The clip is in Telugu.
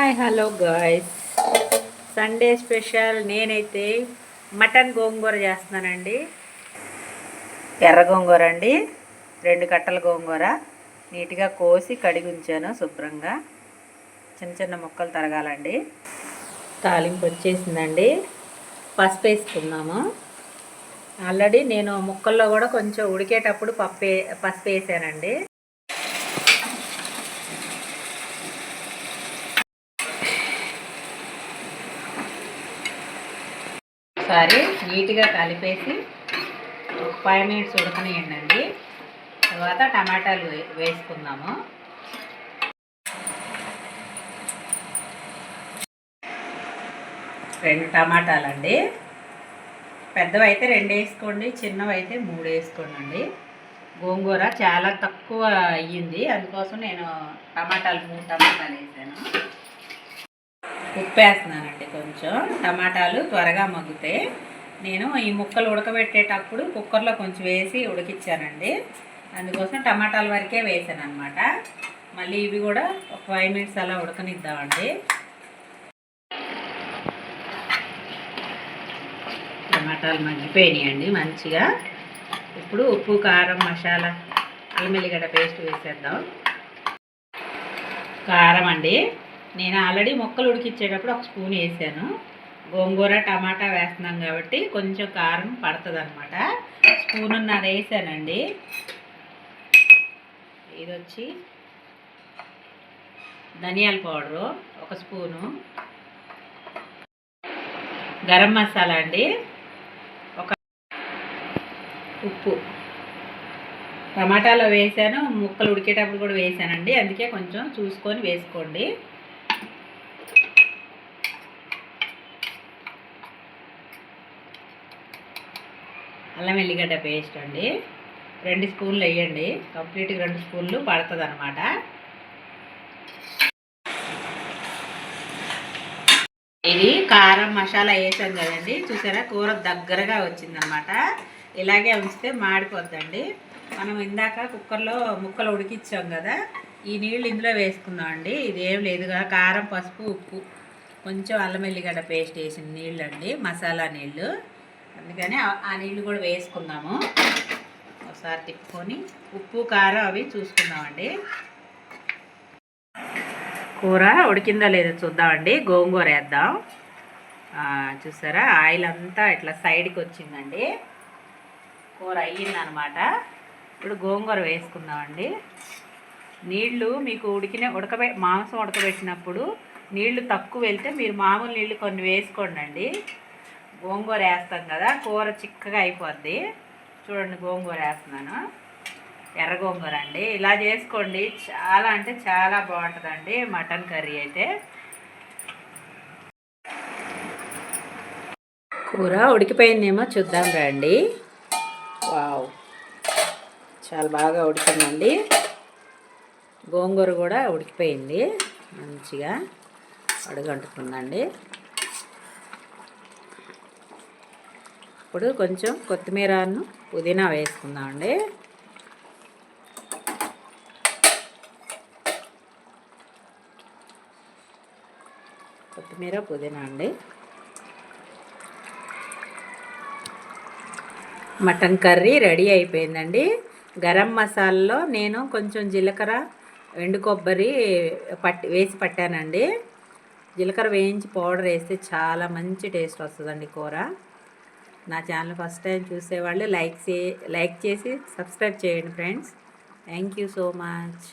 Hi hello guys, Sunday special నేనైతే మటన్ గోంగూర చేస్తున్నానండి. ఎర్ర గోంగూర అండి, 2 కట్టల గోంగూర నీట్గా కోసి కడిగి ఉంచాను శుభ్రంగా. చిన్న చిన్న ముక్కలు తరగాలండి. తాలింపు వచ్చేసిందండి. పసుపు వేసుకున్నాము. ఆల్రెడీ నేను ముక్కల్లో కూడా కొంచెం ఉడికేటప్పుడు పసుపు వేసానండి. ఒకసారి నీట్గా కలిపేసి 5 మినిట్స్ ఉడకనియండి. తర్వాత టమాటాలు వేసుకుందాము. రెండు టమాటాలండి, పెద్దవైతే 2 వేసుకోండి, చిన్నవైతే 3 వేసుకోండి. గోంగూర చాలా తక్కువ అయ్యింది, అందుకోసం నేను 3 టమాటాలు వేసాను. ఉప్పు వేస్తున్నానండి కొంచెం. టమాటాలు త్వరగా మగ్గుతాయి. నేను ఈ ముక్కలు ఉడకబెట్టేటప్పుడు కుక్కర్లో కొంచెం వేసి ఉడికిచ్చానండి, అందుకోసం టమాటాల వరకే వేసాను అనమాట. మళ్ళీ ఇవి కూడా ఒక 5 మినిట్స్ అలా ఉడకనిద్దామండి. టమాటాలు మగ్గిపోయినాయండి మంచిగా. ఇప్పుడు ఉప్పు, కారం, మసాలా, అల్లం ఎల్లిగడ్డ పేస్ట్ వేసేద్దాం. కారం అండి, నేను ఆల్రెడీ ముక్కలు ఉడికిచ్చేటప్పుడు 1 స్పూన్ వేసాను. గోంగూర టమాటా వేస్తున్నాం కాబట్టి కొంచెం కారం పడుతుంది అనమాట. స్పూనున్నర వేసానండి. ఇది వచ్చి ధనియాల పౌడరు 1 స్పూను, గరం మసాలా అండి, ఉప్పు టమాటాలో వేసాను, ముక్కలు ఉడికేటప్పుడు కూడా వేసానండి, అందుకే కొంచెం చూసుకొని వేసుకోండి. అల్లం ఎల్లిగడ్డ పేస్ట్ అండి 2 స్పూన్లు వేయండి. కంప్లీట్గా 2 స్పూన్లు పడుతుంది అనమాట. ఇది కారం మసాలా వేసాం కదండి, చూసారా కూర దగ్గరగా వచ్చిందనమాట. ఇలాగే ఉంచితే మాడిపోద్దండి. మనం ఇందాక కుక్కర్లో ముక్కలు ఉడికిచ్చాం కదా, ఈ నీళ్ళు ఇందులో వేసుకుందాం అండి. ఇదేం లేదుగా, కారం, పసుపు, ఉప్పు, కొంచెం అల్లం ఎల్లిగడ్డ పేస్ట్ వేసిన నీళ్ళు అండి, మసాలా నీళ్ళు. అందుకని ఆ నీళ్ళు కూడా వేసుకుందాము. ఒకసారి తిప్పుకొని ఉప్పు, కారం అవి చూసుకుందామండి. కూర ఉడికిందో లేదో చూద్దామండి. గోంగూర వేద్దాం. చూసారా ఆయిల్ అంతా ఇట్లా సైడ్కి వచ్చిందండి. కూర అయ్యిందనమాట. ఇప్పుడు గోంగూర వేసుకుందామండి. నీళ్ళు మీకు మాంసం ఉడకబెట్టినప్పుడు నీళ్లు తక్కువ వెళ్తే మీరు మామూలు నీళ్ళు కొన్ని వేసుకోండి. గోంగూర వేస్తాం కదా, కూర చిక్కగా అయిపోద్ది. చూడండి, గోంగూర వేస్తున్నాను, ఎర్ర గోంగూర అండి. ఇలా చేసుకోండి, చాలా అంటే చాలా బాగుంటుందండి మటన్ కర్రీ అయితే. కూర ఉడికిపోయిందేమో చూద్దాం రండి. వావ్, చాలా బాగా ఉడికిందండి. గోంగూర కూడా ఉడికిపోయింది, మంచిగా అడుగంటుకుందండి. ఇప్పుడు కొంచెం కొత్తిమీరను, పుదీనా వేసుకుందామండి. కొత్తిమీర, పుదీనా అండి. మటన్ కర్రీ రెడీ అయిపోయిందండి. గరం మసాలాలో నేను కొంచెం జీలకర్ర, ఎండు కొబ్బరి వేసి పట్టానండి. జీలకర్ర వేయించి పౌడర్ వేస్తే చాలా మంచి టేస్ట్ వస్తుందండి కూర. నా ఛానల్ ఫస్ట్ టైం చూసేవాళ్ళు లైక్ చేసి సబ్స్క్రైబ్ చేయండి friends. Thank you so much.